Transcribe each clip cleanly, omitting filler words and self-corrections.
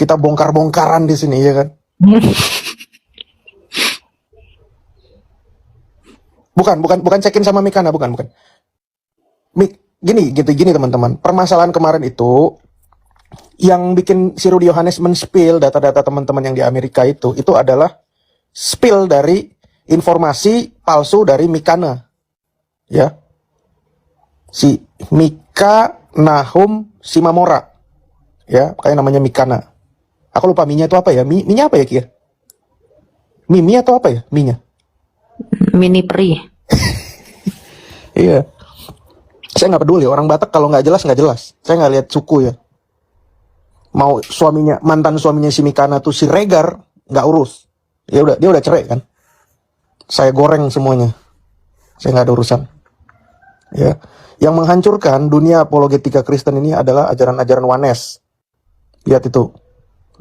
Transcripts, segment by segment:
Kita bongkar-bongkaran di sini, ya kan? Bukan check-in sama Mikana, bukan. Gini teman-teman. Permasalahan kemarin itu yang bikin si Rudy Yohanes men-spill data-data teman-teman yang di Amerika itu adalah spill dari informasi palsu dari Mikana. Ya. Si Mika Nahum Simamora. Ya, kayak namanya Mikana. Aku lupa minya itu apa ya? Minya apa ya, Kia? Mimi atau apa ya? Minya? Mini peri. Iya. Saya nggak peduli orang Batak kalau nggak jelas. Saya nggak lihat suku ya. Mau mantan suaminya si Mikana tuh si Regar, nggak urus. Dia udah cerai kan. Saya goreng semuanya. Saya nggak ada urusan. Ya. Yang menghancurkan dunia apologetika Kristen ini adalah ajaran-ajaran Wanes. Lihat itu.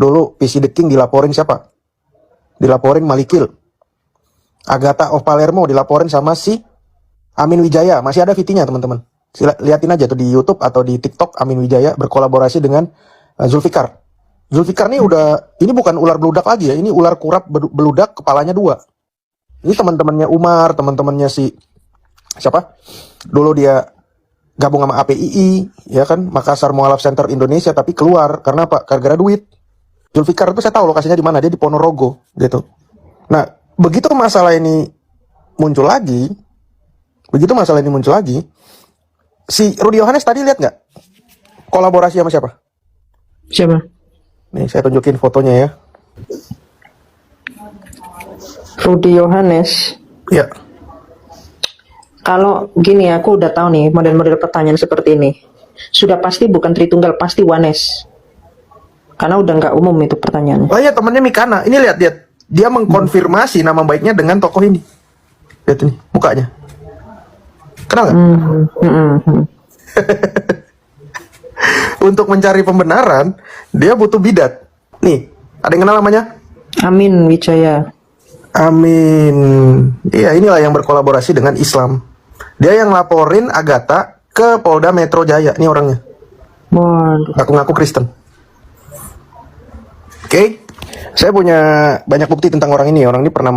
Dulu PC The King dilaporin siapa? Dilaporin Malikil. Agatha of Palermo dilaporin sama si Amin Wijaya. Masih ada VT-nya teman-teman. Liatin aja tuh di YouTube atau di TikTok. Amin Wijaya berkolaborasi dengan Zulfikar. Zulfikar ini ini bukan ular beludak lagi ya. Ini ular kurap beludak, kepalanya 2. Ini teman-temannya Umar, teman-temannya si siapa? Dulu dia gabung sama APII, ya kan? Makassar Mualaf Center Indonesia, tapi keluar karena apa? Gara-gara duit. Zulfikar itu saya tahu lokasinya di mana, dia di Ponorogo gitu. Nah, begitu masalah ini muncul lagi, si Rudy Yohanes tadi lihat nggak kolaborasi sama siapa? Siapa? Nih saya tunjukin fotonya ya. Rudy Yohanes. Ya. Kalau gini, aku udah tahu nih model-model pertanyaan seperti ini. Sudah pasti bukan Tritunggal, pasti Wanes. Karena udah nggak umum itu pertanyaannya. Oh iya, temannya Mikana. Ini lihat. Dia mengkonfirmasi nama baiknya dengan tokoh ini. Lihat ini, mukanya. Kenal nggak? Untuk mencari pembenaran, dia butuh bidat. Nih, ada yang kenal namanya? Amin Wijaya. Amin. Iya, inilah yang berkolaborasi dengan Islam. Dia yang laporin Agatha ke Polda Metro Jaya. Ini orangnya. Waduh. Ngaku-ngaku Kristen. Oke. Saya punya banyak bukti tentang orang ini. Orang ini pernah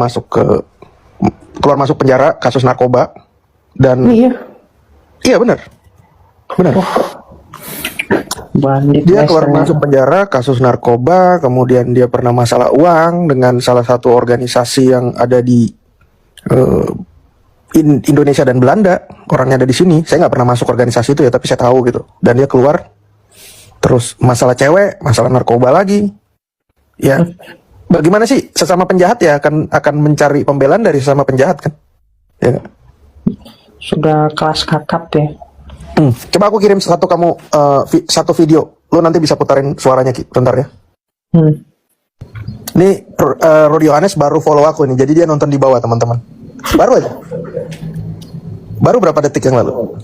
keluar masuk penjara kasus narkoba. Dan iya benar. Bandit. Dia keluar masuk penjara kasus narkoba, kemudian dia pernah masalah uang dengan salah satu organisasi yang ada di Indonesia dan Belanda. Orangnya ada di sini. Saya nggak pernah masuk organisasi itu ya, tapi saya tahu gitu. Dan dia keluar, terus masalah cewek, masalah narkoba lagi. Ya, bagaimana sih sesama penjahat ya akan mencari pembelaan dari sesama penjahat kan? Ya. Sudah kelas kakap ya. Coba aku kirim satu video. Lu nanti bisa putarin suaranya, Ki. Bentar ya. Ini Rudy Yohanes baru follow aku nih. Jadi dia nonton di bawah, teman-teman. Baru aja. Baru berapa detik yang lalu.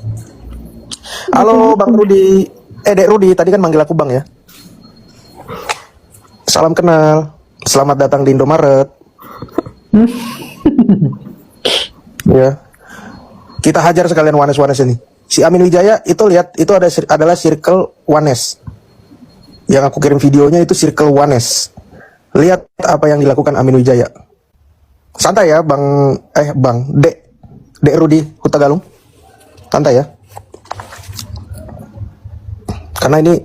Halo Bang Rudy. Dek Rudy, tadi kan manggil aku Bang ya. Salam kenal. Selamat datang di Indomaret. Ya. Kita hajar sekalian Wanes ini. Si Amin Wijaya itu lihat, itu adalah circle Wanes. Yang aku kirim videonya itu circle Wanes. Lihat apa yang dilakukan Amin Wijaya. Santai ya Dek Rudy Hutagalung. Santai ya. Karena ini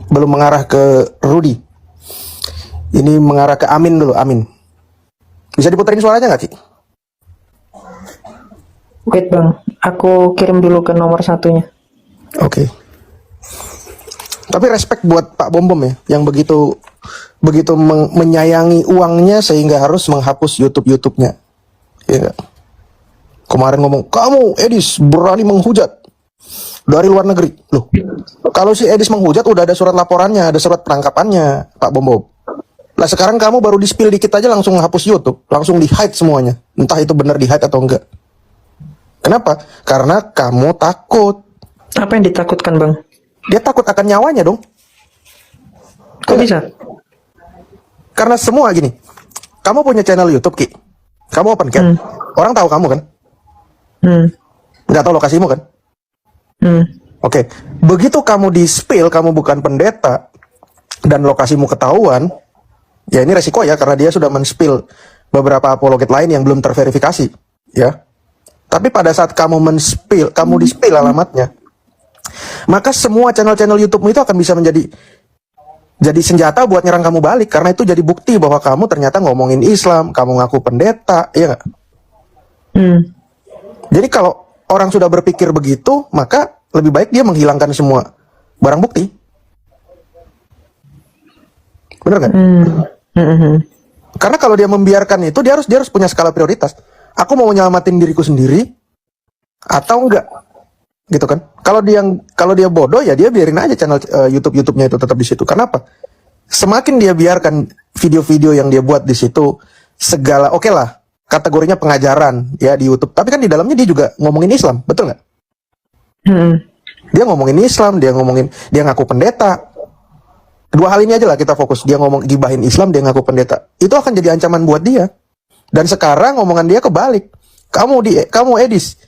belum mengarah ke Rudy. Ini mengarah ke Amin dulu, Amin. Bisa diputerin suaranya nggak, Ki? Wait Bang, aku kirim dulu ke nomor satunya. Oke. Tapi respect buat Pak Bom ya, yang begitu menyayangi uangnya sehingga harus menghapus YouTube-nya. Ya. Kemarin ngomong, kamu Edis berani menghujat dari luar negeri. Loh, kalau si Edis menghujat udah ada surat laporannya, ada surat penangkapannya, Pak Bom. Lah sekarang kamu baru di-spill dikit aja langsung hapus YouTube, langsung di-hide semuanya. Entah itu benar di-hide atau enggak. Kenapa? Karena kamu takut. Apa yang ditakutkan Bang? Dia takut akan nyawanya dong. Kok bisa? Karena semua gini. Kamu punya channel YouTube, Ki. Kamu open cam. Orang tahu kamu kan? Nggak tahu lokasimu kan? Oke. Begitu kamu di-spill, kamu bukan pendeta, dan lokasimu ketahuan, ya ini resiko ya, karena dia sudah men-spill beberapa apologet lain yang belum terverifikasi, ya. Tapi pada saat kamu kamu di-spill alamatnya, maka semua channel-channel YouTube-mu itu akan bisa jadi senjata buat nyerang kamu balik, karena itu jadi bukti bahwa kamu ternyata ngomongin Islam, kamu ngaku pendeta, ya nggak? Jadi kalau orang sudah berpikir begitu, maka lebih baik dia menghilangkan semua barang bukti. Bener nggak? Karena kalau dia membiarkan itu, dia harus punya skala prioritas. Aku mau menyelamatin diriku sendiri atau enggak, gitu kan? Kalau dia bodoh, ya dia biarin aja channel YouTube-nya itu tetap di situ. Kenapa? Semakin dia biarkan video-video yang dia buat di situ, segala oke lah, kategorinya pengajaran ya di YouTube. Tapi kan di dalamnya dia juga ngomongin Islam, betul nggak? Dia ngomongin Islam, dia ngaku pendeta. Dua hal ini aja lah kita fokus. Dia ngomong gibahin Islam, dia ngaku pendeta. Itu akan jadi ancaman buat dia. Dan sekarang omongan dia kebalik. Kamu Edis,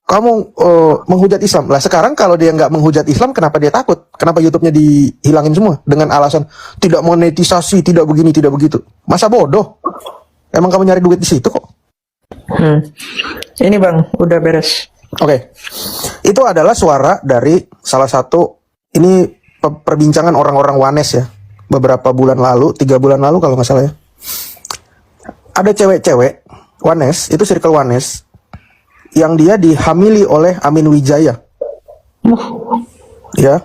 kamu menghujat Islam. Lah sekarang kalau dia nggak menghujat Islam, kenapa dia takut? Kenapa YouTube-nya dihilangin semua dengan alasan tidak monetisasi, tidak begini, tidak begitu? Masa bodoh? Emang kamu nyari duit di situ kok? Ini Bang, udah beres. Oke. Itu adalah suara dari salah satu, ini perbincangan orang-orang Wanes ya, beberapa bulan lalu, 3 bulan lalu kalau nggak salah ya. Ada cewek-cewek Wanes, itu circle Wanes, yang dia dihamili oleh Amin Wijaya. Ya.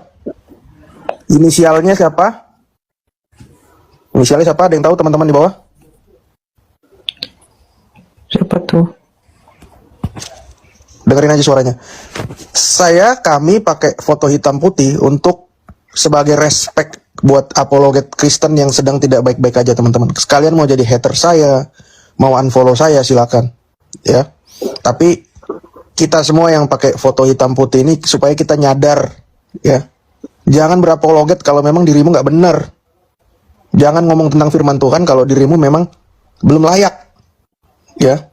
Inisialnya siapa? Ada yang tahu teman-teman di bawah? Siapa tuh? Dengerin aja suaranya. Kami pakai foto hitam putih untuk sebagai respect buat apologet Kristen yang sedang tidak baik-baik aja, teman-teman. Sekalian mau jadi hater saya, mau unfollow saya, silakan. Ya. Tapi kita semua yang pakai foto hitam putih ini supaya kita nyadar, ya. Jangan berapologet kalau memang dirimu nggak benar. Jangan ngomong tentang firman Tuhan kalau dirimu memang belum layak. Ya.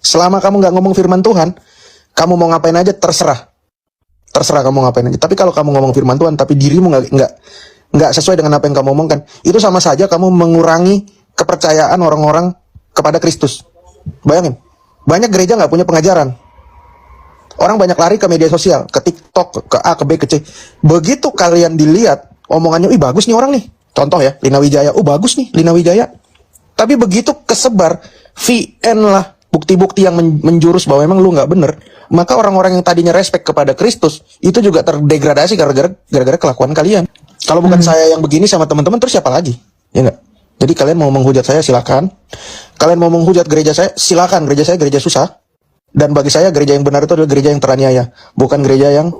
Selama kamu nggak ngomong firman Tuhan, kamu mau ngapain aja terserah. Terserah kamu ngapain aja. Tapi kalau kamu ngomong firman Tuhan, tapi dirimu nggak sesuai dengan apa yang kamu omongkan, itu sama saja kamu mengurangi kepercayaan orang-orang kepada Kristus. Bayangin, banyak gereja nggak punya pengajaran. Orang banyak lari ke media sosial, ke TikTok, ke A, ke B, ke C. Begitu kalian dilihat, omongannya, ih bagus nih orang nih. Contoh ya, Lina Wijaya, bagus nih Lina Wijaya. Tapi begitu kesebar, VN lah, bukti-bukti yang menjurus bahwa memang lu nggak bener, maka orang-orang yang tadinya respect kepada Kristus itu juga terdegradasi gara-gara kelakuan kalian. Kalau bukan saya yang begini sama teman-teman, terus siapa lagi? Ya nggak? Jadi kalian mau menghujat saya, silakan. Kalian mau menghujat gereja saya, silakan. Gereja saya gereja susah. Dan bagi saya gereja yang benar itu adalah gereja yang teraniaya, bukan gereja yang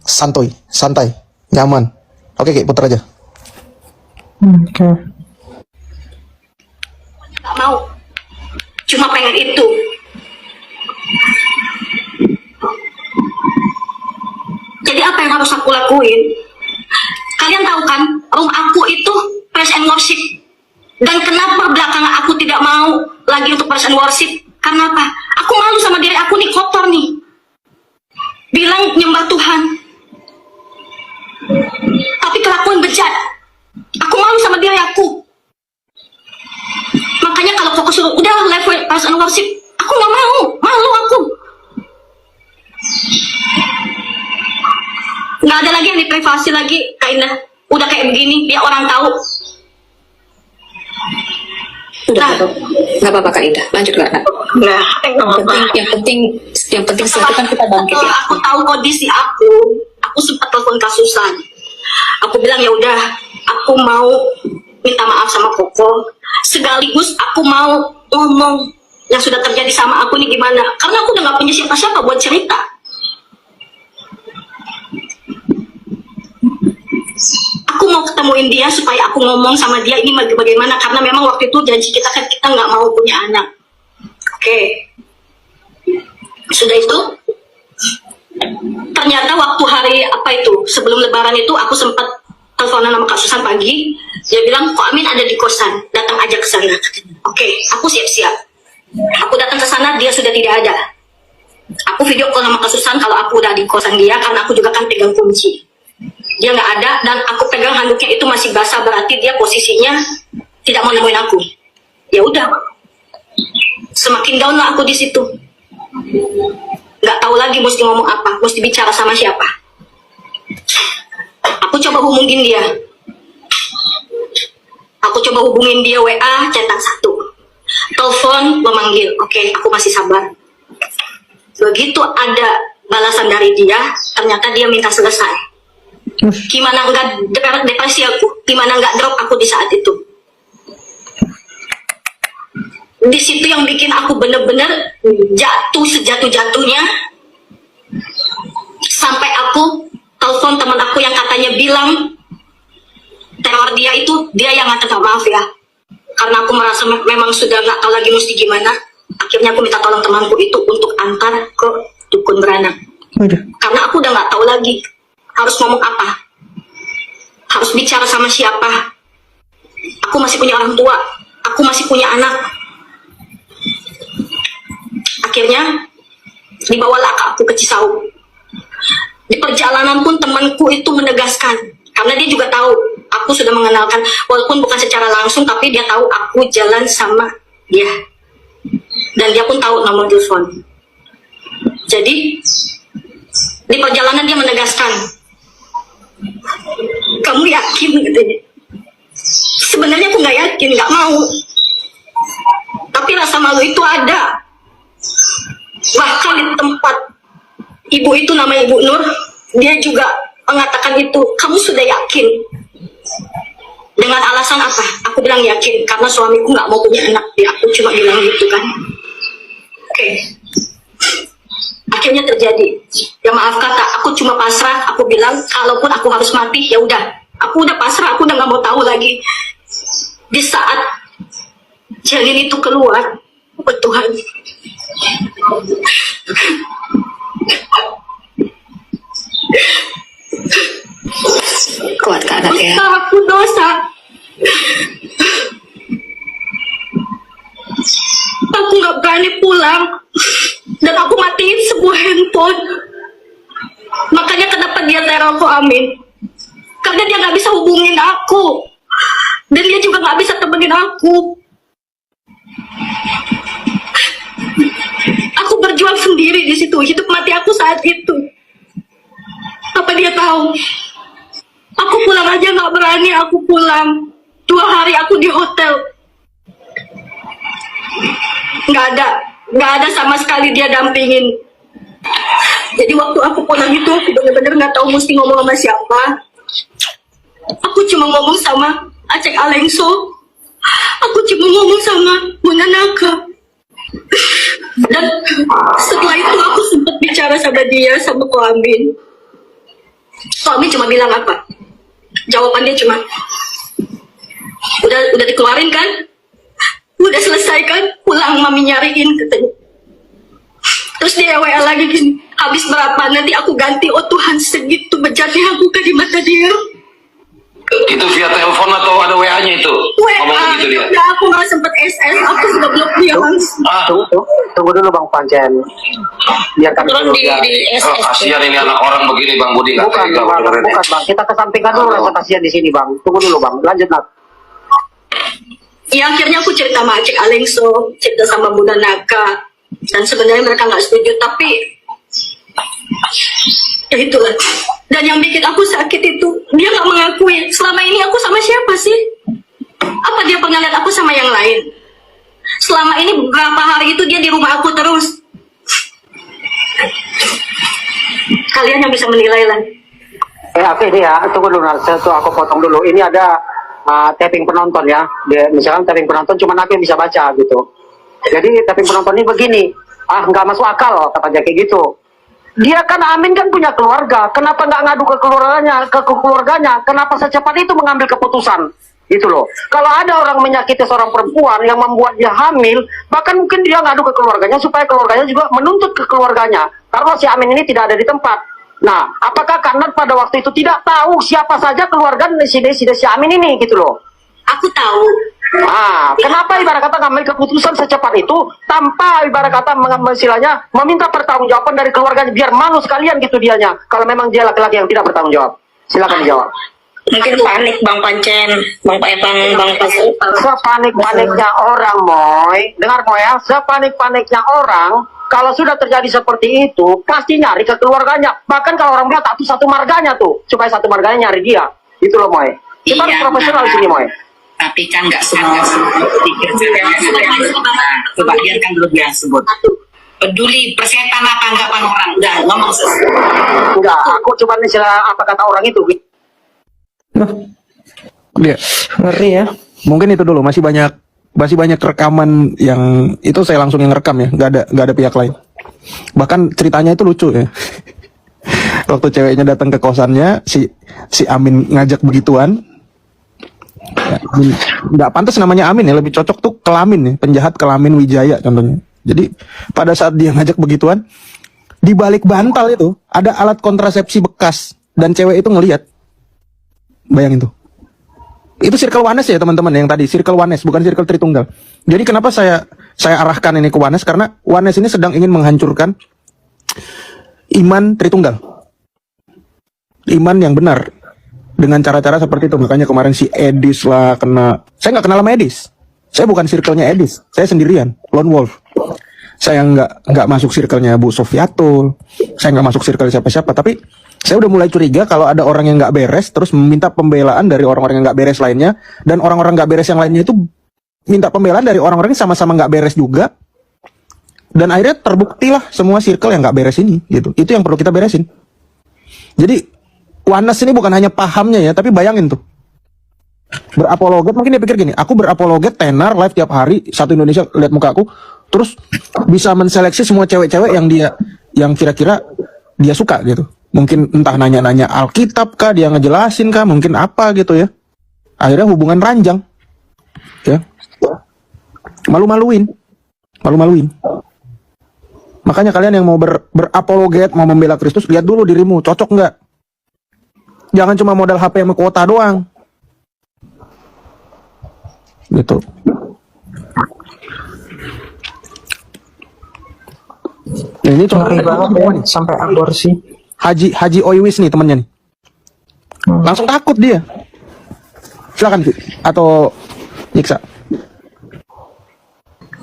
santai, nyaman. Oke, putar aja. Oke. Gak mau, cuma pengen itu. Jadi apa yang harus aku lakuin? Kalian tahu kan, room aku itu praise and worship. Dan kenapa belakangan aku tidak mau lagi untuk praise and worship? Karena apa? Aku malu sama diri aku nih, kotor nih. Bilang nyembah Tuhan, tapi kelakuan bejat. Aku malu sama diri aku. Makanya kalau kau suruh udah live praise and worship, aku nggak mau, malu aku. Nggak ada lagi yang di privasi lagi, Kak Indah. Udah kayak begini, biar orang tahu. Udah, nggak apa-apa Kak Indah, lanjut Kak. Nah, Yang penting satu kan kita bangkit ya. Aku tahu kondisi aku. Aku sempat telepon Kak Susan. Aku bilang ya udah, aku mau minta maaf sama Koko. Sekaligus aku mau ngomong yang sudah terjadi sama aku ini gimana. Karena aku udah nggak punya siapa-siapa buat cerita. Aku mau ketemuin dia supaya aku ngomong sama dia ini bagaimana. Karena memang waktu itu janji kita kan kita nggak mau punya anak. Oke. Sudah itu, ternyata waktu hari apa itu sebelum Lebaran itu aku sempat teleponan sama Kak Susan pagi. Dia bilang kok Amin ada di kosan, datang aja ke sana. Oke, aku siap-siap. Aku datang ke sana, dia sudah tidak ada. Aku video call sama Kak Susan kalau aku udah di kosan dia, karena aku juga kan pegang kunci. dia nggak ada, dan aku pegang handuknya itu masih basah, berarti dia posisinya tidak mau nemuin aku. Ya udah, semakin down lah aku di situ. Nggak tahu lagi mesti ngomong apa, mesti bicara sama siapa. Aku coba hubungin dia. Aku coba hubungin dia WA, centang 1. Telepon, memanggil. Oke, aku masih sabar. Begitu ada balasan dari dia, ternyata dia minta selesai. Gimana enggak depresi aku? Gimana enggak drop aku di saat itu? Di situ yang bikin aku bener-bener jatuh sejatuh-jatuhnya. Sampai aku telepon teman aku yang katanya bilang teror dia itu dia yang nganter, maaf ya. Karena aku merasa memang sudah nggak tahu lagi mesti gimana. Akhirnya aku minta tolong temanku itu untuk antar ke dukun beranak. Karena aku udah nggak tahu lagi harus ngomong apa, harus bicara sama siapa. Aku masih punya orang tua, aku masih punya anak. Akhirnya dibawalah aku ke Cisauk. Di perjalanan pun temanku itu menegaskan, karena dia juga tahu aku sudah mengenalkan, walaupun bukan secara langsung, tapi dia tahu aku jalan sama dia. Dan dia pun tahu nomor telepon. Jadi di perjalanan dia menegaskan, kamu yakin katanya. Sebenarnya aku nggak yakin, nggak mau. Tapi rasa malu itu ada. Bahkan di tempat ibu itu, nama Ibu Nur, dia juga mengatakan itu, kamu sudah yakin? Dengan alasan apa? Aku bilang yakin, karena suamiku nggak mau punya anak. Ya, aku cuma bilang gitu kan. Oke. Akhirnya terjadi. Ya maaf kata, aku cuma pasrah. Aku bilang, kalaupun aku harus mati, ya udah. Aku udah pasrah, aku udah nggak mau tahu lagi. Di saat janin itu keluar, oh Tuhan. Kuat Kak anak ya. Aku dosa. Aku nggak berani pulang, dan aku matiin sebuah handphone. Makanya kenapa dia teror aku, Amin? Karena dia nggak bisa hubungin aku, dan dia juga nggak bisa temenin aku. Aku berjuang sendiri di situ, hidup mati aku saat itu. Apa dia tahu? Aku pulang aja nggak berani, aku pulang. 2 hari aku di hotel. Nggak ada sama sekali dia dampingin. Jadi waktu aku pulang itu, aku bener-bener nggak tahu mesti ngomong sama siapa. Aku cuma ngomong sama Acek Alengso. Aku cuma ngomong sama Bunda Naka. Dan setelah itu aku sempat bicara sama dia, sama Ko Amin. Suami cuma bilang apa? Jawaban dia cuma, udah dikeluarin kan? Udah selesai kan? Pulang mami nyariin katanya. Terus dia WA lagi gini, habis berapa nanti aku ganti. Oh Tuhan, segitu bejatnya aku di mata dia. Itu via telepon atau ada WA-nya itu? WA, gitu dia. udah aku nggak sempet SS, aku sudah blok dia langsung. Tunggu dulu Bang Pancen. Biar kami Turun dulu di ya. Oh, kasihan ini anak orang begini Bang Budi. nggak Bukan, tega Bang, beneran. bukan Bang. Kita kesampingkan dulu rasa kasihan di sini Bang. Tunggu dulu Bang. Lanjut Nak. Ya akhirnya aku cerita sama Acek Alengso, cerita sama Bunda Naka, dan sebenarnya mereka nggak setuju, tapi ya itulah. Dan yang bikin aku sakit itu, dia nggak mengakui. Selama ini aku sama siapa sih? Apa dia pernah lihat aku sama yang lain? Selama ini beberapa hari itu dia di rumah aku terus. Kalian yang bisa menilai lah. Oke deh ya. Tunggu dulu Nak. Aku potong dulu. Ini ada tapping penonton ya. Misalkan tapping penonton cuma aku yang bisa baca gitu. Jadi tapping penonton ini begini. Nggak masuk akal loh, katanya kayak gitu. Dia kan Amin kan punya keluarga, kenapa nggak ngadu ke keluarganya? Kenapa secepat itu mengambil keputusan? Gitu loh. Kalau ada orang menyakiti seorang perempuan yang membuat dia hamil, bahkan mungkin dia ngadu ke keluarganya supaya keluarganya juga menuntut ke keluarganya. Karena si Amin ini tidak ada di tempat. Nah, apakah karena pada waktu itu tidak tahu siapa saja keluarga si Amin ini gitu loh? Aku tahu. Kenapa ibarat kata ngambil keputusan secepat itu tanpa ibarat kata mengambil istilahnya meminta pertanggungjawaban dari keluarganya, biar malu sekalian gitu dianya kalau memang dia laki-laki yang tidak bertanggung jawab. Silakan dijawab. Mungkin panik Bang Pancen, Bang Pancen. Sepanik-paniknya orang, Moy. Dengar, Moy ya. Sepanik-paniknya orang, kalau sudah terjadi seperti itu, pasti nyari ke keluarganya. Bahkan kalau orang Batak tuh satu marganya tuh, supaya satu marganya nyari dia. Itu loh, Moy. Kita harus profesional di sini, Moy. Tapi kan nggak semua pikir coba biarkan dulu dia sebut. Peduli persetan apa anggapan orang, udah ngomong sesuatu. Enggak, aku cuma istilah apa kata orang itu. Iya. Ngeri ya. Mungkin itu dulu, masih banyak rekaman yang itu saya langsung yang rekam ya, nggak ada pihak lain. Bahkan ceritanya itu lucu ya. Waktu ceweknya datang ke kosannya, si Amin ngajak begituan. Ya, nggak pantas namanya Amin ya, lebih cocok tuh Kelamin ya, penjahat Kelamin Wijaya contohnya. Jadi pada saat dia ngajak begituan, di balik bantal itu ada alat kontrasepsi bekas dan cewek itu ngelihat. Bayangin tuh. Itu circle Wanes ya teman-teman yang tadi, circle Wanes bukan circle Tritunggal. Jadi kenapa saya arahkan ini ke Wanes, karena Wanes ini sedang ingin menghancurkan iman Tritunggal. Iman yang benar dengan cara-cara seperti itu. Makanya kemarin si Edis lah kena. Saya nggak kenal sama Edis. Saya bukan circle-nya Edis. Saya sendirian, lone wolf. Saya nggak masuk circle-nya Bu Sofiatul. Saya nggak masuk circle siapa-siapa. Tapi saya udah mulai curiga kalau ada orang yang nggak beres terus meminta pembelaan dari orang-orang yang nggak beres lainnya, dan orang-orang nggak beres yang lainnya itu minta pembelaan dari orang-orang yang sama-sama nggak beres juga, dan akhirnya terbuktilah semua circle yang nggak beres ini gitu. Itu yang perlu kita beresin. Jadi Wanes ini bukan hanya pahamnya ya, tapi bayangin tuh, berapologet, mungkin dia pikir gini, aku berapologet tenar live tiap hari, satu Indonesia lihat muka aku, terus bisa menseleksi semua cewek-cewek yang kira-kira dia suka gitu. Mungkin entah nanya-nanya Alkitab kah, dia ngejelasin kah, mungkin apa gitu ya. Akhirnya hubungan ranjang. Ya. Malu-maluin. Makanya kalian yang mau berapologet, mau membela Kristus, lihat dulu dirimu, cocok nggak? Jangan cuma modal HP sama kuota doang. Gitu. Nah, ini contoh Ngeri banget ya, sampai aborsi. Haji Oiwis nih temannya nih. Langsung takut dia. Silakan Ki. Atau Yiksa.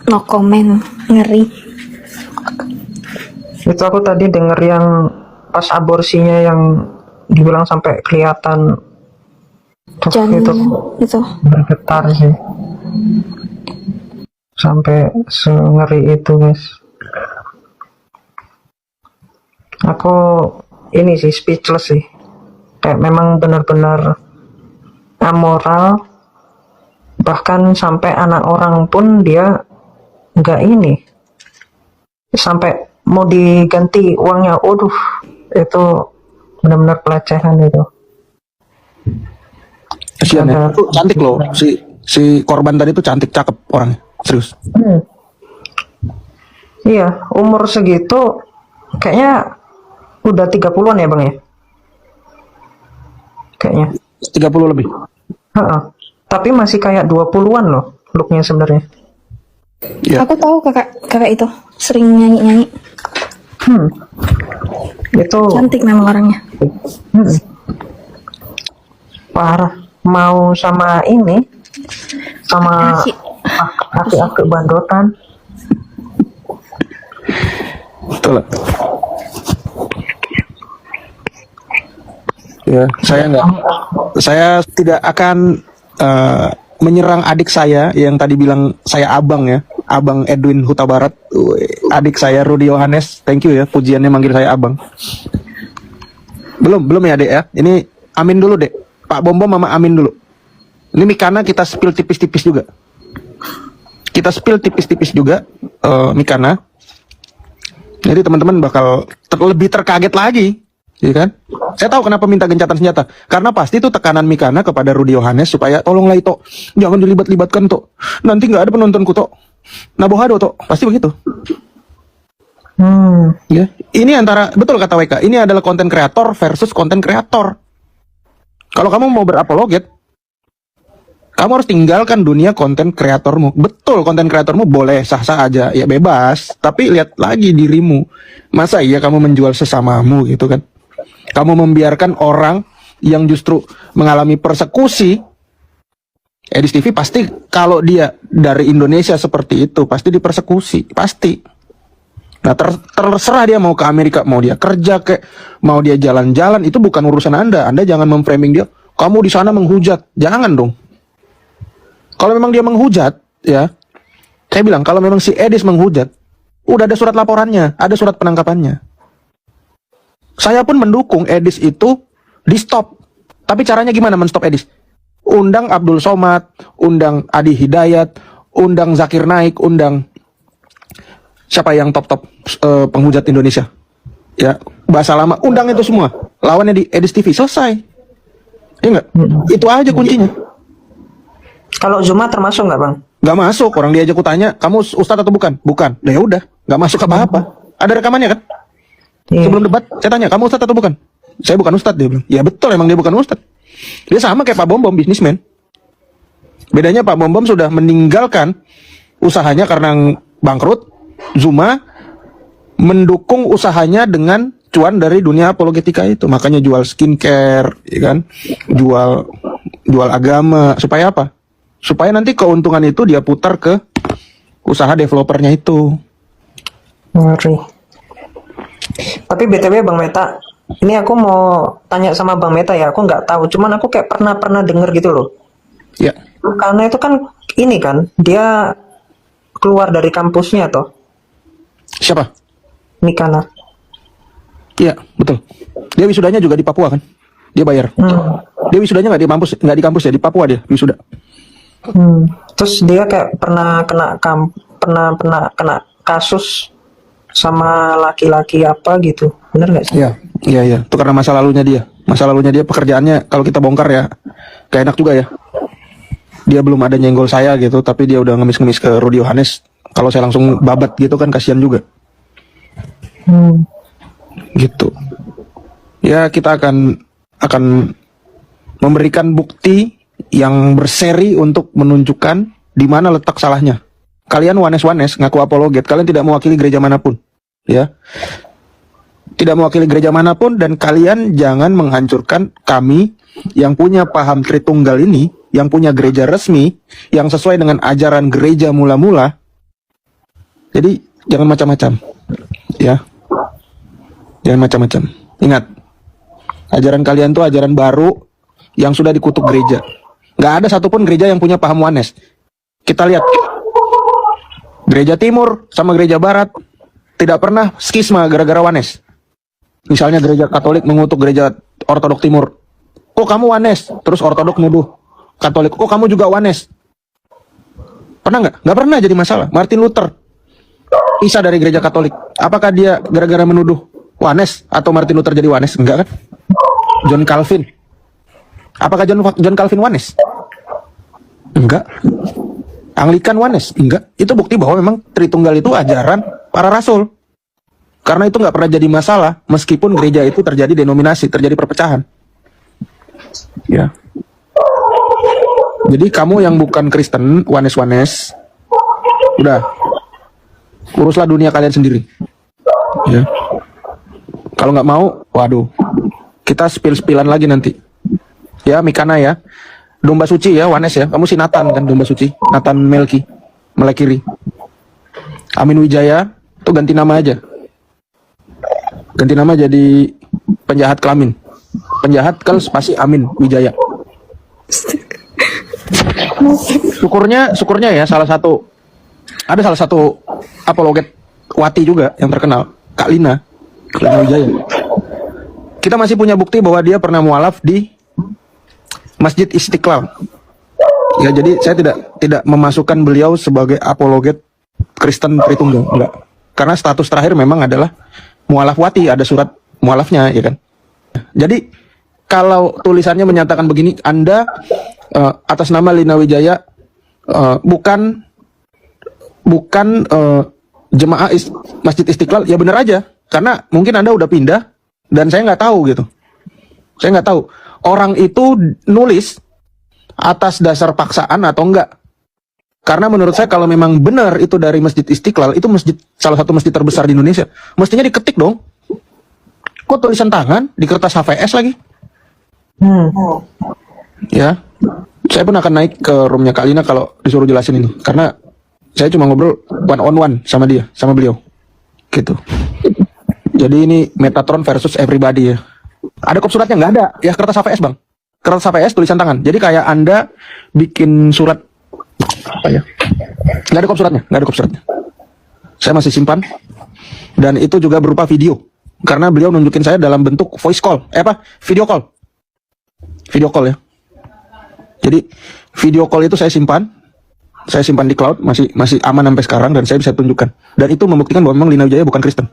No comment, ngeri. Itu aku tadi denger yang pas aborsinya yang dibilang sampai kelihatan. Tuh, Itu. Bergetar sih. Sampai sengeri itu guys. Aku ini sih speechless sih. Kayak memang benar-benar amoral. Bahkan sampai anak orang pun dia nggak ini. Sampai mau diganti uangnya. Waduh, itu benar-benar pelecehan itu. Kasian ya. Itu cantik loh. Si korban tadi tuh cantik, cakep orangnya. Serius. Iya, umur segitu kayaknya udah 30-an ya Bang ya? Kayaknya 30 lebih. Tapi masih kayak 20-an loh looknya sebenarnya. Iya. Aku tahu kakak itu sering nyanyi. Itu Cantik memang orangnya. parah. Mau sama ini, sama aki-aki bandotan. Betul lah. Ya, saya tidak akan menyerang adik saya yang tadi bilang saya abang ya, Abang Edwin Huta Barat. Adik saya Rudy Yohanes, thank you ya, pujiannya manggil saya abang. Belum ya Dek ya, ini Amin dulu Dek, Pak Bom Mama Amin dulu. Ini Mikana kita spill tipis-tipis juga. Mikana. Jadi teman-teman bakal lebih terkaget lagi, ya kan? Saya tahu kenapa minta gencatan senjata, karena pasti itu tekanan Mikana kepada Rudy Yohanes supaya tolonglah itu, jangan dilibat-libatkan Tok. Nanti nggak ada penontonku Tok. Nabohado Tok, pasti begitu. Ya, ini antara, betul kata WK, ini adalah konten kreator versus konten kreator. Kalau kamu mau berapologet, kamu harus tinggalkan dunia konten kreatormu. Betul, konten kreatormu boleh sah-sah aja, ya bebas. Tapi lihat lagi dirimu. Masa iya kamu menjual sesamamu gitu kan? Kamu membiarkan orang yang justru mengalami persekusi, Edis TV pasti kalau dia dari Indonesia seperti itu pasti dipersekusi, pasti. Nah terserah dia mau ke Amerika, mau dia kerja kayak, mau dia jalan-jalan, itu bukan urusan Anda. Anda jangan memframing dia, kamu di sana menghujat, jangan dong. Kalau memang dia menghujat, ya, saya bilang kalau memang si Edis menghujat, udah ada surat laporannya, ada surat penangkapannya. Saya pun mendukung Edis itu di stop. Tapi caranya gimana men-stop Edis? Undang Abdul Somad, undang Adi Hidayat, undang Zakir Naik, undang siapa yang top-top penghujat Indonesia. Ya, bahasa lama, undang itu semua. Lawannya di Edis TV, selesai. Ya enggak? Itu aja kuncinya. Kalau Zuma termasuk nggak Bang? Nggak masuk, orang diajak kutanya, kamu ustadz atau bukan? Bukan. Ya udah, nggak masuk apa-apa. Ada rekamannya kan? Iya. Sebelum debat, saya tanya, kamu ustadz atau bukan? Saya bukan ustadz, dia bilang. Ya betul, emang dia bukan ustadz. Dia sama kayak Pak Bom, bisnismen. Bedanya Pak Bom sudah meninggalkan usahanya karena bangkrut. Zuma mendukung usahanya dengan cuan dari dunia apologetika itu. Makanya jual skincare, ya kan? Jual agama. Supaya apa? Supaya nanti keuntungan itu dia putar ke usaha developernya itu. Ngeri. Tapi BTW Bang Meta, ini aku mau tanya sama Bang Meta ya, aku nggak tahu, cuman aku kayak pernah denger gitu loh. Ya. Karena itu kan ini kan, dia keluar dari kampusnya toh, Siapa? Mikana. Iya, betul. Dia wisudanya juga di Papua kan? Dia bayar. Dia wisudanya nggak di kampus ya, di Papua dia wisuda. Terus dia kayak pernah kena kasus sama laki-laki apa gitu, bener nggak sih? Iya. Itu karena masa lalunya dia. Masa lalunya dia pekerjaannya kalau kita bongkar ya, gak enak juga ya. Dia belum ada nyenggol saya gitu, tapi dia udah ngemis-ngemis ke Rudy Yohanes. Kalau saya langsung babat gitu kan kasihan juga. Gitu. Ya kita akan memberikan bukti yang berseri untuk menunjukkan di mana letak salahnya. Kalian wanes-wanes ngaku apologet, kalian tidak mewakili gereja manapun, ya. Tidak mewakili gereja manapun, dan kalian jangan menghancurkan kami yang punya paham Tritunggal ini, yang punya gereja resmi, yang sesuai dengan ajaran gereja mula-mula. Jadi jangan macam-macam, ya. Jangan macam-macam. Ingat, ajaran kalian tuh ajaran baru yang sudah dikutuk gereja. Nggak ada satupun gereja yang punya paham wanes. Kita lihat. Gereja Timur sama gereja Barat tidak pernah skisma gara-gara wanes. Misalnya gereja Katolik mengutuk gereja Ortodok Timur. Kok kamu wanes? Terus Ortodok nuduh Katolik. Kok kamu juga wanes? Pernah nggak? Nggak pernah jadi masalah. Martin Luther pisah dari gereja Katolik. Apakah dia gara-gara menuduh wanes atau Martin Luther jadi wanes? Enggak kan? John Calvin. Apakah John Calvin wanes? Enggak. Anglikan wanes? Enggak. Itu bukti bahwa memang Tritunggal itu ajaran para rasul. Karena itu nggak pernah jadi masalah, meskipun gereja itu terjadi denominasi, terjadi perpecahan. Ya. Jadi kamu yang bukan Kristen, wanes-wanes, udah, uruslah dunia kalian sendiri. Ya. Kalau nggak mau, waduh, kita spill-spillan lagi nanti. Ya, Mikana ya. Domba suci ya, wanes ya. Kamu si Nathan kan, domba suci. Nathan Melekiri. Amin Wijaya, tuh ganti nama aja. Ganti nama jadi penjahat kelamin. Penjahat spasi Amin Wijaya. Syukurnya ya salah satu apologet Wati juga yang terkenal, Kak Lina Wijaya. Kita masih punya bukti bahwa dia pernah mualaf di Masjid Istiqlal. Ya, jadi saya tidak memasukkan beliau sebagai apologet Kristen Tritunggal, enggak. Karena status terakhir memang adalah mualaf Wati, ada surat mualafnya, ya kan. Jadi kalau tulisannya menyatakan begini, Anda atas nama Lina Wijaya bukan jemaah Masjid Istiqlal, ya benar aja. Karena mungkin Anda udah pindah dan saya nggak tahu gitu. Saya nggak tahu. Orang itu nulis atas dasar paksaan atau enggak. Karena menurut saya kalau memang benar itu dari Masjid Istiqlal, itu salah satu masjid terbesar di Indonesia, mestinya diketik dong. Kok tulisan tangan di kertas HVS lagi? Ya, saya pun akan naik ke roomnya Kak Lina kalau disuruh jelasin ini, karena saya cuma ngobrol one on one sama dia, sama beliau, gitu. Jadi ini Metatron versus everybody ya. Ada kop suratnya? Nggak ada. Ya kertas HVS bang. Kertas HVS tulisan tangan. Jadi kayak Anda bikin surat apa ya? Nggak ada kop suratnya. Nggak ada kop suratnya. Saya masih simpan. Dan itu juga berupa video. Karena beliau nunjukin saya dalam bentuk voice call. Video call. Video call ya. Jadi video call itu saya simpan. Saya simpan di cloud. Masih aman sampai sekarang. Dan saya bisa tunjukkan. Dan itu membuktikan bahwa memang Lina Wijaya bukan Kristen.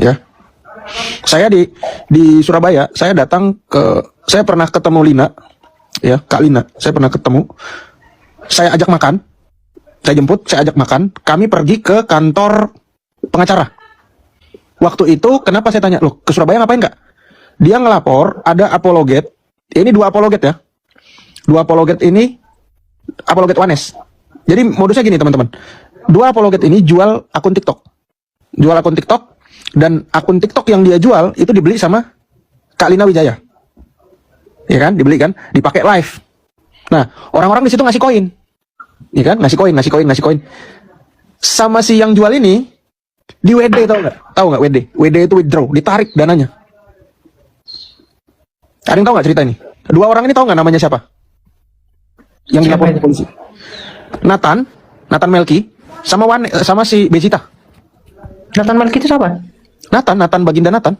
Ya. Saya di Surabaya, saya pernah ketemu Lina, ya Kak Lina, saya pernah ketemu, saya ajak makan, saya jemput, saya ajak makan, kami pergi ke kantor pengacara. Waktu itu, kenapa saya tanya, loh ke Surabaya ngapain Kak? Dia ngelapor, ada apologet, ini 2 apologet ya, 2 apologet ini, apologet Wanes. Jadi modusnya gini teman-teman, 2 apologet ini jual akun TikTok, dan akun TikTok yang dia jual itu dibeli sama Kak Lina Wijaya, ya kan? Dibeli kan, dipakai live. Nah, orang-orang di situ ngasih koin, ya kan? Ngasih koin. Sama si yang jual ini di WD, tahu nggak WD? WD itu withdraw, ditarik dananya. Ada yang tahu nggak cerita ini? 2 orang ini tahu nggak namanya siapa? Yang dilaporkan ke polisi. Nathan Melki sama si Bezita. Nathan Melki itu siapa? Nathan Baginda Nathan.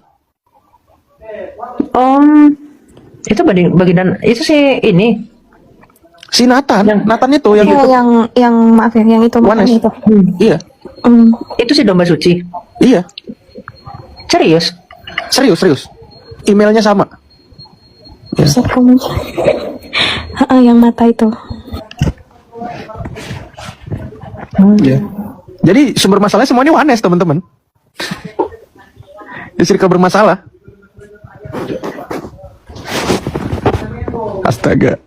Itu baginda itu si ini. Si Nathan itu yang Iya, itu. yang maaf ya, yang itu bukan Wanes. itu. Iya. Itu si domba suci. Iya. Serius? Serius. Emailnya sama. Ya. Bisa kamu. Yang mata itu. Ya. Jadi sumber masalahnya semuanya Wanes teman-teman. Di circle bermasalah. Astaga,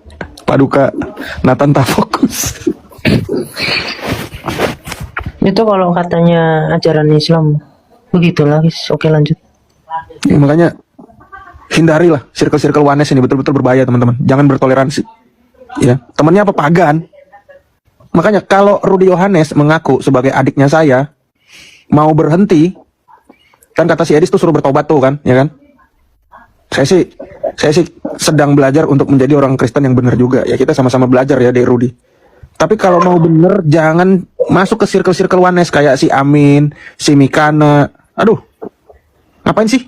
Paduka Nathan tak fokus. Itu kalau katanya ajaran Islam begitulah, guys. Oke, lanjut. Ya, makanya hindarilah circle-circle Wanes ini, betul-betul berbahaya teman-teman. Jangan bertoleransi. Ya, temannya apa pagan. Makanya kalau Rudy Yohanes mengaku sebagai adiknya saya mau berhenti, kan kata si Edis tuh suruh bertobat tuh kan, ya kan? Saya sih sedang belajar untuk menjadi orang Kristen yang benar juga. Ya kita sama-sama belajar ya dari Rudy. Tapi kalau mau bener jangan masuk ke circle-circle Wanes kayak si Amin, si Mikana. Aduh, ngapain sih?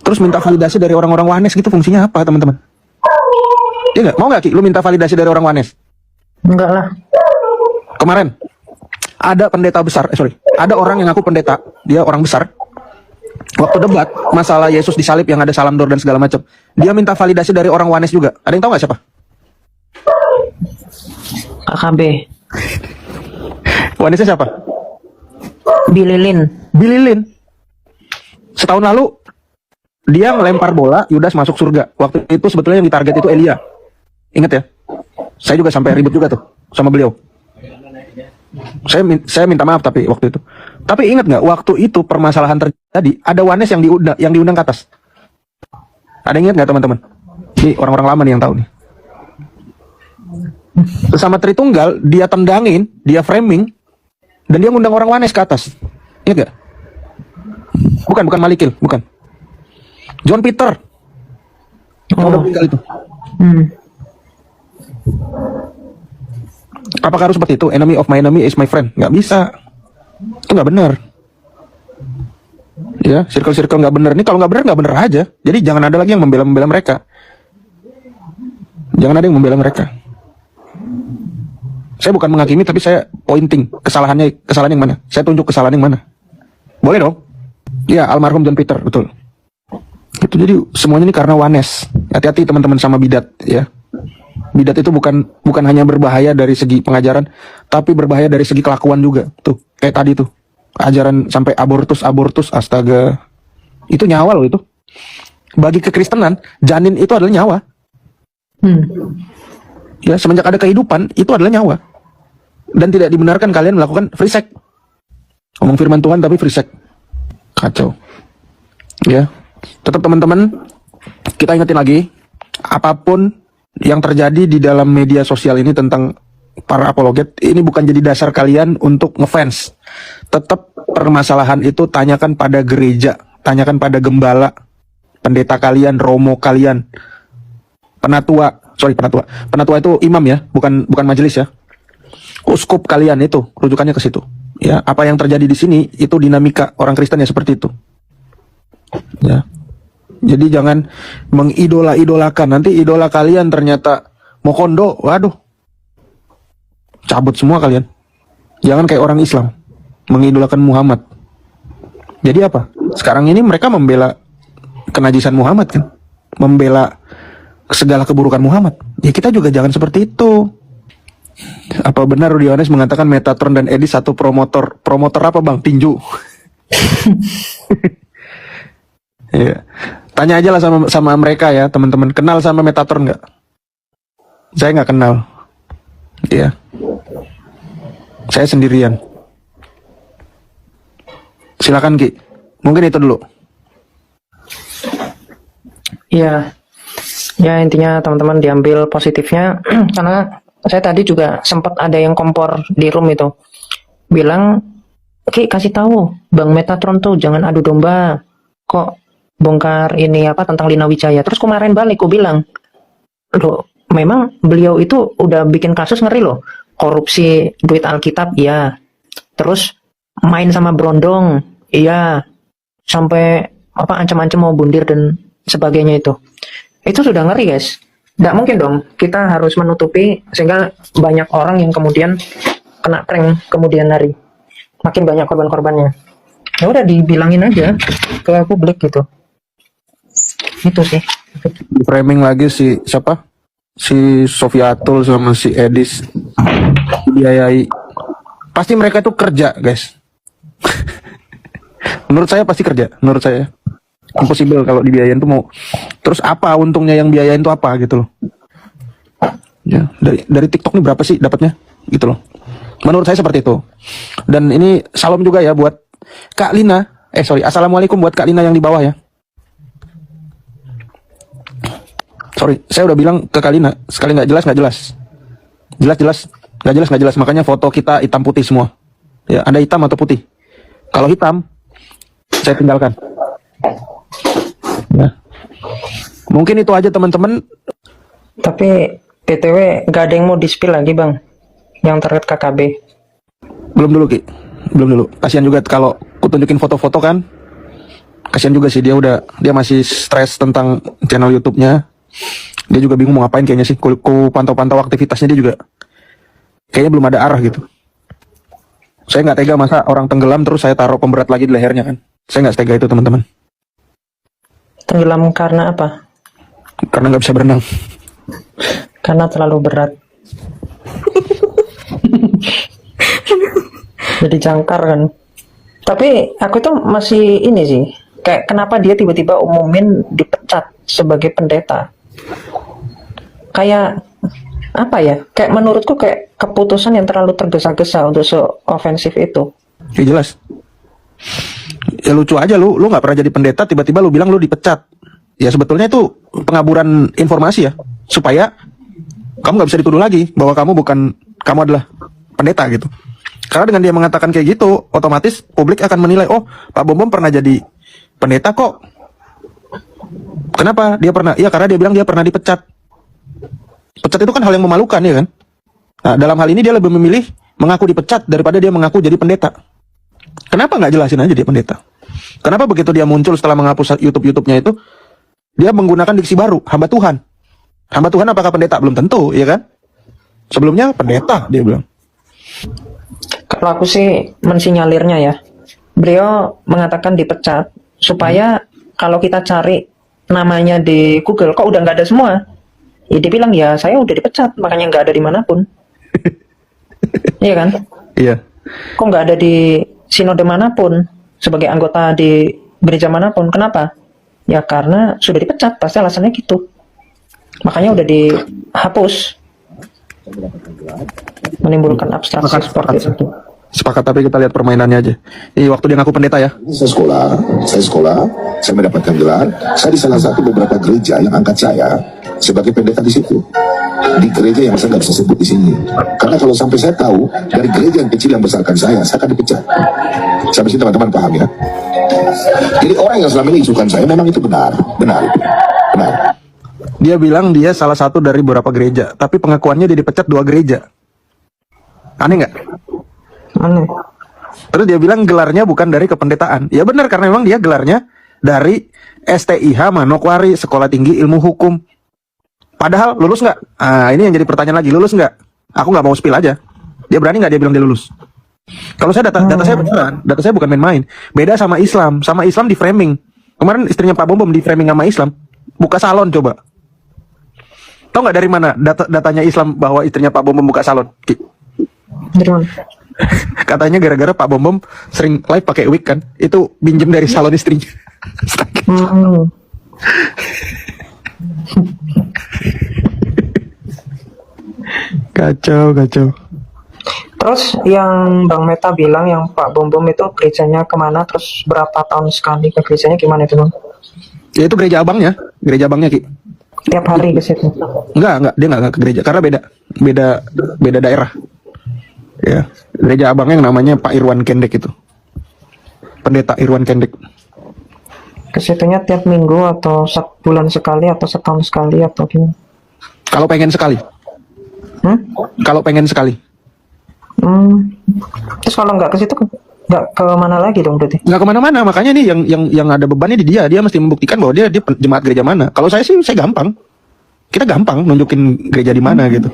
Terus minta validasi dari orang-orang Wanes gitu, fungsinya apa teman-teman? Iya nggak? Mau nggak Ki? Lu minta validasi dari orang Wanes? Enggak lah. Kemarin ada pendeta besar, ada orang yang ngaku pendeta, dia orang besar. Waktu debat masalah Yesus disalib yang ada salam dor dan segala macam, dia minta validasi dari orang Wanes juga. Ada yang tahu nggak siapa? AKB. Wanesnya siapa? Bililin. Setahun lalu dia ngelempar bola, Yudas masuk surga. Waktu itu sebetulnya yang ditarget itu Elia. Ingat ya? Saya juga sampai ribut juga tuh sama beliau. Saya minta maaf tapi waktu itu. Tapi ingat nggak waktu itu permasalahan terjadi, ada Wanes yang diundang ke atas. Ada yang ingat nggak teman-teman? Ini orang-orang lama nih yang tahu nih. Sesama Tritunggal dia tendangin, dia framing, dan dia ngundang orang Wanes ke atas. Ingat nggak? Bukan Malikil, bukan. John Peter. Udah meninggal itu. Apakah harus seperti itu? Enemy of my enemy is my friend? Nggak bisa. Itu nggak benar. Ya, circle-circle nggak benar. Ini kalau nggak benar aja. Jadi jangan ada lagi yang membela mereka. Jangan ada yang membela mereka. Saya bukan menghakimi, tapi saya pointing kesalahan yang mana. Saya tunjuk kesalahan yang mana. Boleh dong? Ya, almarhum John Peter, betul. Itu jadi semuanya ini karena Wanes. Hati-hati teman-teman sama bidat, ya. Bidat itu bukan hanya berbahaya dari segi pengajaran, tapi berbahaya dari segi kelakuan juga. Tuh, kayak tadi tuh. Ajaran sampai abortus, astaga. Itu nyawa loh itu. Bagi kekristenan, janin itu adalah nyawa. Ya, semenjak ada kehidupan, itu adalah nyawa. Dan tidak dibenarkan kalian melakukan free sex. Ngomong firman Tuhan tapi free sex. Kacau. Ya. Tetap teman-teman, kita ingetin lagi, apapun yang terjadi di dalam media sosial ini tentang para apologet, ini bukan jadi dasar kalian untuk ngefans. Tetap permasalahan itu tanyakan pada gereja, tanyakan pada gembala, pendeta kalian, romo kalian, penatua itu imam ya, bukan majelis ya. Uskup kalian itu rujukannya ke situ. Ya, apa yang terjadi di sini itu dinamika orang Kristen ya seperti itu. Ya. Jadi jangan mengidola-idolakan. Nanti idola kalian ternyata mau kondo, waduh. Cabut semua kalian. Jangan kayak orang Islam mengidolakan Muhammad. Jadi apa? Sekarang ini mereka membela kenajisan Muhammad kan? Membela segala keburukan Muhammad. Ya kita juga jangan seperti itu. Apa benar Rudy Yohanes mengatakan Metatron dan Edis satu promotor apa bang? Tinju. Ya. Tanya aja lah sama mereka ya teman-teman. Kenal sama Metatron nggak? Saya nggak kenal. Iya. Saya sendirian. Silakan Ki. Mungkin itu dulu. Iya. Ya intinya teman-teman diambil positifnya karena saya tadi juga sempat ada yang kompor di room itu. Bilang, "Ki, kasih tahu Bang Metatron tuh jangan adu domba. Kok bongkar ini apa tentang Lina Wijaya." Terus kemarin balik aku bilang, "Loh, memang beliau itu udah bikin kasus ngeri loh. Korupsi duit Alkitab, iya. Terus main sama Brondong, iya. Sampai apa ancam-ancam mau bundir dan sebagainya itu. Itu sudah ngeri, guys. Nggak mungkin dong kita harus menutupi sehingga banyak orang yang kemudian kena prank kemudian hari. Makin banyak korban-korbannya. Ya udah dibilangin aja ke publik gitu. Itu sih. Di framing lagi si siapa? Si Sofiatul sama si Edis dibiayai. Pasti mereka tuh kerja, guys. Menurut saya pasti kerja. Menurut saya impossible kalau dibiayain tuh mau. Terus apa untungnya yang biayain tuh apa gitu loh. Ya, dari TikTok nih berapa sih dapatnya gitu loh. Menurut saya seperti itu. Dan ini salam juga ya buat Kak Lina. Assalamualaikum buat Kak Lina yang di bawah ya. Saya udah bilang ke Kak Lina, sekali nggak jelas. Nggak jelas. Makanya foto kita hitam putih semua. Ya, Anda hitam atau putih? Kalau hitam, saya tinggalkan. Ya. Mungkin itu aja teman-teman. Tapi BTW gak ada yang mau di-spill lagi bang yang terkait KKB. Belum dulu Ki. Kasihan juga kalau ku tunjukin foto-foto kan. Kasihan juga sih dia masih stres tentang channel YouTube-nya. Dia juga bingung mau ngapain kayaknya sih. Ku pantau-pantau aktivitasnya dia juga kayaknya belum ada arah gitu. Saya nggak tega masa orang tenggelam terus saya taruh pemberat lagi di lehernya kan. Saya nggak tega itu teman-teman. Tenggelam karena apa? Karena nggak bisa berenang. Karena terlalu berat. Jadi jangkar kan. Tapi aku tuh masih ini sih. Kayak kenapa dia tiba-tiba umumin dipecat sebagai pendeta. Kayak apa ya? Kayak menurutku kayak keputusan yang terlalu tergesa-gesa untuk se-ofensif itu. Ya jelas. Ya lucu aja lu nggak pernah jadi pendeta tiba-tiba lu bilang lu dipecat. Ya sebetulnya itu pengaburan informasi ya, supaya kamu nggak bisa dituduh lagi bahwa kamu adalah pendeta gitu. Karena dengan dia mengatakan kayak gitu, otomatis publik akan menilai, oh Pak Bom pernah jadi pendeta kok. Kenapa dia pernah? Ya karena dia bilang dia pernah dipecat. Pecat itu kan hal yang memalukan ya kan. Nah dalam hal ini dia lebih memilih mengaku dipecat daripada dia mengaku jadi pendeta. Kenapa nggak jelasin aja dia pendeta? Kenapa begitu dia muncul setelah menghapus YouTube-nya itu, dia menggunakan diksi baru, hamba Tuhan. Hamba Tuhan apakah pendeta? Belum tentu, ya kan? Sebelumnya pendeta, dia bilang. Kalau aku sih mensinyalirnya ya, beliau mengatakan dipecat supaya kalau kita cari namanya di Google, kok udah nggak ada semua? Ya dia bilang ya saya udah dipecat, makanya nggak ada dimanapun. Iya kan? Iya. Kok nggak ada di sinode manapun sebagai anggota di gereja manapun? Kenapa? Ya karena sudah dipecat, pasti alasannya gitu. Makanya udah dihapus. Menimbulkan abstraksi seperti itu. Sepakat, tapi kita lihat permainannya aja. Ini waktu dia ngaku pendeta ya. Saya sekolah, saya mendapatkan gelar. Saya di salah satu beberapa gereja yang angkat saya sebagai pendeta di situ. Di gereja yang saya nggak bisa sebut di sini. Karena kalau sampai saya tahu dari gereja yang kecil yang besarkan saya akan dipecat. Sampai sini teman-teman paham ya. Jadi orang yang selama ini isukan saya memang itu benar. Dia bilang dia salah satu dari beberapa gereja, tapi pengakuannya dia dipecat 2 gereja. Aneh nggak? Aneh. Terus dia bilang gelarnya bukan dari kependetaan. Ya benar, karena memang dia gelarnya dari STIH Manokwari, Sekolah Tinggi Ilmu Hukum. Padahal lulus nggak? Ini yang jadi pertanyaan lagi, lulus nggak? Aku nggak mau spill aja. Dia berani nggak dia bilang dia lulus? Kalau saya data saya beneran, data saya bukan main-main. Beda sama Islam di framing. Kemarin istrinya Pak Bom di framing sama Islam, buka salon coba. Tahu nggak dari mana datanya Islam bahwa istrinya Pak Bom buka salon? Dari mana? Katanya gara-gara Pak Bom sering live pakai wig kan, itu pinjem dari salon istrinya. Kacau. Terus yang Bang Meta bilang yang Pak Bom itu gerejanya kemana, terus berapa tahun sekali ke gerejanya, gimana itu Bang? Ya itu gereja abangnya Ki. Tiap hari ke situ? Enggak, dia enggak ke gereja karena beda daerah. Ya, gereja abangnya yang namanya Pak Irwan Kendek itu. Pendeta Irwan Kendek. Ke situnya tiap minggu atau sebulan sekali atau setahun sekali atau gimana? Kalau pengen sekali. Kalau pengen sekali. Terus kalau nggak ke situ nggak ke mana lagi dong berarti? Nggak kemana-mana, makanya nih yang ada bebannya di dia mesti membuktikan bahwa dia jemaat gereja mana. Kalau saya sih gampang, kita gampang nunjukin gereja di mana gitu.